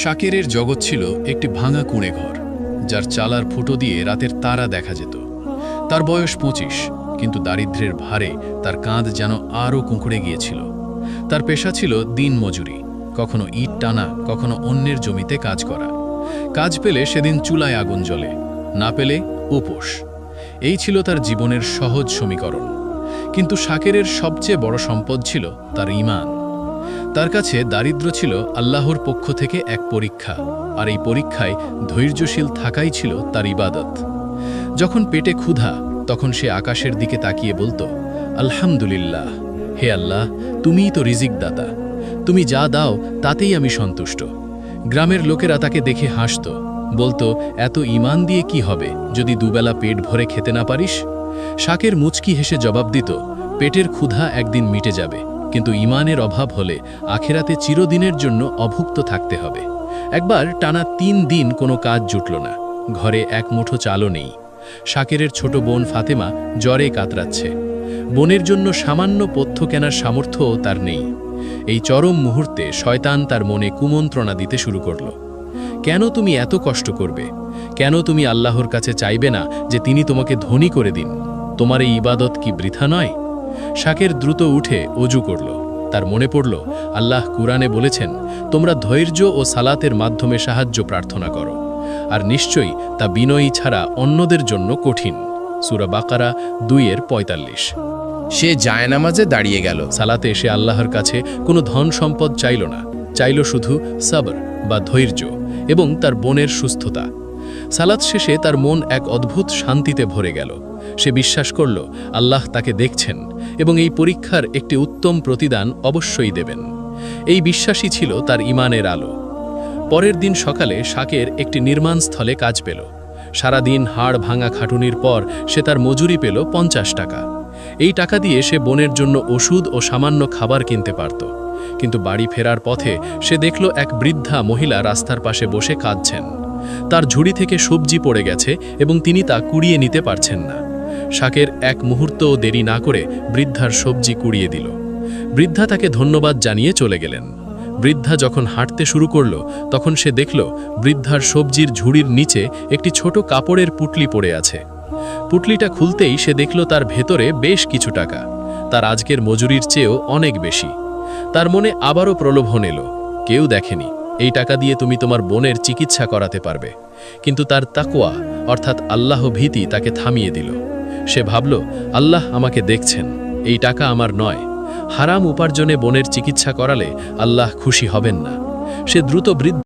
শাকেরের জগৎ ছিল একটি ভাঙা কুঁড়ে ঘর, যার চালার ফুটো দিয়ে রাতের তারা দেখা যেত। তার বয়স 25, কিন্তু দারিদ্র্যের ভারে তার কাঁধ যেন আরও কুঁকড়ে গিয়েছিল। তার পেশা ছিল দিন মজুরি, কখনো ইট টানা, কখনো অন্যের জমিতে কাজ করা। কাজ পেলে সেদিন চুলায় আগুন জ্বলে, না পেলে উপোস। এই ছিল তার জীবনের সহজ সমীকরণ। কিন্তু শাকেরের সবচেয়ে বড় সম্পদ ছিল তার ঈমান। তার কাছে দারিদ্র্য ছিল আল্লাহর পক্ষ থেকে এক পরীক্ষা, আর এই পরীক্ষায় ধৈর্যশীল থাকাই ছিল তার ইবাদত। যখন পেটে ক্ষুধা, তখন সে আকাশের দিকে তাকিয়ে বলতো, আলহামদুলিল্লাহ, হে আল্লাহ, তুমিই তো রিজিক দাতা, তুমি যা দাও তাতেই আমি সন্তুষ্ট। গ্রামের লোকেরা তাকে দেখে হাসত, বলতো, এত ঈমান দিয়ে কি হবে যদি দুবেলা পেট ভরে খেতে না পারিস? শাকের মুচকি হেসে জবাব দিত, পেটের ক্ষুধা একদিন মিটে যাবে, কিন্তু ঈমানের অভাব হলে আখেরাতে চিরদিনের জন্য অভুক্ত থাকতে হবে। একবার টানা 3 দিন কোনো কাজ জুটল না, ঘরে এক মুঠো চালও নেই। শাকেরের ছোট বোন ফাতেমা জ্বরে কাতরাচ্ছে। বোনের জন্য সামান্য পথ্য কেনার সামর্থ্যও তার নেই। এই চরম মুহূর্তে শয়তান তার মনে কুমন্ত্রণা দিতে শুরু করল। কেন তুমি এত কষ্ট করবে? কেন তুমি আল্লাহর কাছে চাইবে না যে তিনি তোমাকে ধনী করে দিন? তোমার এই ইবাদত কি বৃথা নয়? শাকের দ্রুত উঠে অজু করল। তার মনে পড়ল, আল্লাহ কুরআনে বলেছেন, তোমরা ধৈর্য ও সালাতের মাধ্যমে সাহায্য প্রার্থনা করো, আর নিশ্চয়ই তা বিনয়ী ছাড়া অন্যদের জন্য কঠিন। সূরা বাকারা 2:45। সে জায়নামাজে দাঁড়িয়ে গেল। সালাতে এসে আল্লাহর কাছে কোনো ধন সম্পদ চাইল না, চাইল শুধু সবর বা ধৈর্য এবং তার বোনের সুস্থতা। সালাত শেষে তার মন এক অদ্ভুত শান্তিতে ভরে গেল। সে বিশ্বাস করল, আল্লাহ তাকে দেখছেন এবং এই পরীক্ষার একটি উত্তম প্রতিদান অবশ্যই দেবেন। এই বিশ্বাসই ছিল তার ঈমানের আলো। পরের দিন সকালে শাকের একটি নির্মাণস্থলে কাজ পেল। সারাদিন হাড় ভাঙা খাটুনির পর সে তার মজুরি পেল 50 টাকা। এই টাকা দিয়ে সে বোনের জন্য ওষুধ ও সামান্য খাবার কিনতে পারত। কিন্তু বাড়ি ফেরার পথে সে দেখল এক বৃদ্ধা মহিলা রাস্তার পাশে বসে কাঁদছেন। তার ঝুড়ি থেকে সবজি পড়ে গেছে এবং তিনি তা কুড়িয়ে নিতে পারছেন না। শাকের এক মুহূর্তও দেরি না করে বৃদ্ধার সবজি কুড়িয়ে দিল। বৃদ্ধা তাকে ধন্যবাদ জানিয়ে চলে গেলেন। বৃদ্ধা যখন হাঁটতে শুরু করল, তখন সে দেখল বৃদ্ধার সবজির ঝুড়ির নিচে একটি ছোট কাপড়ের পুটলি পড়ে আছে। পুটলিটা খুলতেই সে দেখল তার ভেতরে বেশ কিছু টাকা, তার আজকের মজুরির চেয়েও অনেক বেশি। তার মনে আবারও প্রলোভন এলো, কেউ দেখেনি, এই টাকা দিয়ে তুমি তোমার বোনের চিকিৎসা করাতে পারবে। কিন্তু তার তাকওয়া অর্থাৎ আল্লাহ ভীতি তাকে থামিয়ে দিল। সে ভাবল, আল্লাহ আমাকে দেখছেন, এই টাকা আমার নয়। হারাম উপার্জনে বোনের চিকিৎসা করালে আল্লাহ খুশি হবেন না। সে দ্রুত বৃদ্ধ